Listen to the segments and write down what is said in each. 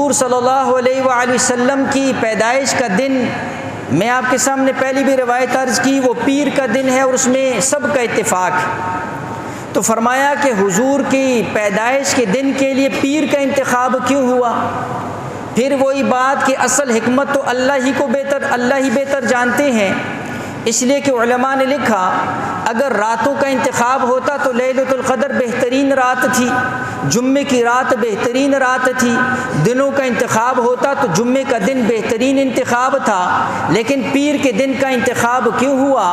حضور صلی اللہ علیہ وآلہ وسلم کی پیدائش کا دن میں آپ کے سامنے پہلی بھی روایت عرض کی، وہ پیر کا دن ہے اور اس میں سب کا اتفاق ہے۔ تو فرمایا کہ حضور کی پیدائش کے دن کے لیے پیر کا انتخاب کیوں ہوا؟ پھر وہی بات کہ اصل حکمت تو اللہ ہی بہتر جانتے ہیں، اس لیے کہ علماء نے لکھا اگر راتوں کا انتخاب ہوتا تو لیلۃ القدر بہترین رات تھی، جمعے کی رات بہترین رات تھی، دنوں کا انتخاب ہوتا تو جمعے کا دن بہترین انتخاب تھا، لیکن پیر کے دن کا انتخاب کیوں ہوا؟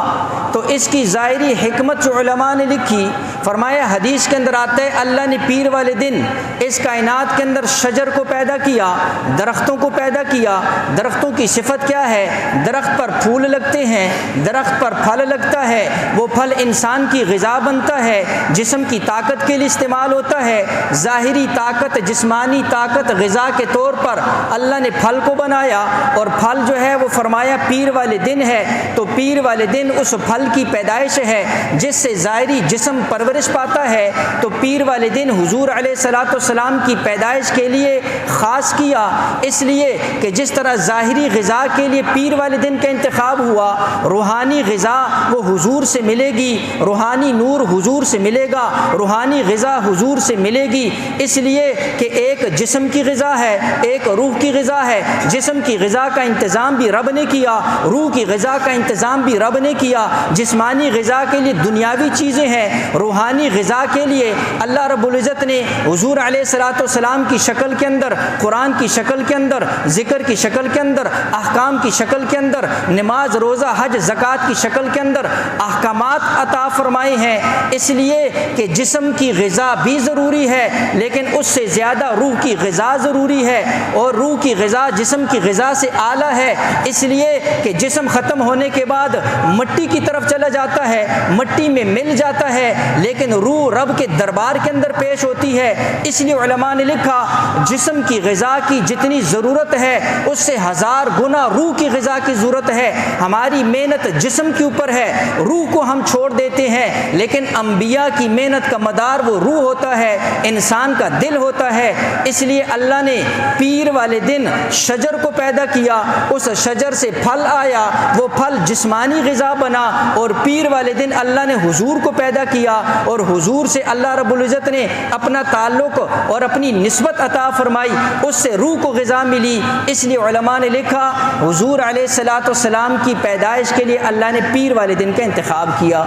تو اس کی ظاہری حکمت جو علماء نے لکھی، فرمایا حدیث کے اندر آتا ہے اللہ نے پیر والے دن اس کائنات کے اندر شجر کو پیدا کیا، درختوں کو پیدا کیا۔ درختوں کی صفت کیا ہے؟ درخت پر پھول لگتے ہیں، درخت پر پھل لگتا ہے، وہ پھل انسان کی غذا بنتا ہے، جسم کی طاقت کے لیے استعمال ہوتا ہے، ظاہری طاقت، جسمانی طاقت، غذا کے طور پر اللہ نے پھل کو بنایا، اور پھل جو ہے وہ فرمایا پیر والے دن ہے، تو پیر والے دن اس پھل کی پیدائش ہے جس سے ظاہری جسم پرورش پاتا ہے۔ تو پیر والے دن حضور علیہ الصلوۃ والسلام کی پیدائش کے لیے خاص کیا، اس لیے کہ جس طرح ظاہری غذا کے لیے پیر والے دن کا انتخاب ہوا، روحانی غذا وہ حضور سے ملے گی، روحانی نور حضور سے ملے گا، روحانی غذا حضور سے ملے گی، اس لیے کہ ایک جسم کی غذا ہے، ایک روح کی غذا ہے۔ جسم کی غذا کا انتظام بھی رب نے کیا، روح کی غذا کا انتظام بھی رب نے کیا۔ جسمانی غذا کے لیے دنیاوی چیزیں ہیں، روحانی غذا کے لیے اللہ رب العزت نے حضور علیہ الصلوۃ والسلام کی شکل کے اندر، قرآن کی شکل کے اندر، ذکر کی شکل کے اندر، احکام کی شکل کے اندر، نماز، روزہ، حج، زکوٰۃ کی شکل کے اندر احکامات عطا فرمائے ہیں، اس لیے کہ جسم کی غذا بھی ضروری ہے لیکن اس سے زیادہ روح کی غذا ضروری ہے، اور روح کی غذا جسم کی غذا سے اعلیٰ ہے، اس لیے کہ جسم ختم ہونے کے بعد مٹی کی طرف چلا جاتا ہے، مٹی میں مل جاتا ہے، لیکن روح رب کے دربار کے اندر پیش ہوتی ہے۔ اس لیے علماء نے لکھا جسم کی غذا کی جتنی ضرورت ہے اس سے 1000 گنا روح کی غذا کی ضرورت ہے۔ ہماری محنت جسم کے اوپر ہے، روح کو ہم چھوڑ دیتے ہیں، لیکن انبیاء کی محنت کا مدار وہ روح ہوتا ہے، انسان کا دل ہوتا ہے۔ اس لیے اللہ نے پیر والے دن شجر کو پیدا کیا، اس شجر سے پھل آیا، وہ پھل جسمانی غذا بنا، اور پیر والے دن اللہ نے حضور کو پیدا کیا، اور حضور سے اللہ رب العزت نے اپنا تعلق اور اپنی نسبت عطا فرمائی، اس سے روح کو غذا ملی۔ اس لیے علماء نے لکھا حضور علیہ الصلوۃ والسلام کی پیدائش کے لیے اللہ نے پیر والے دن کا انتخاب کیا۔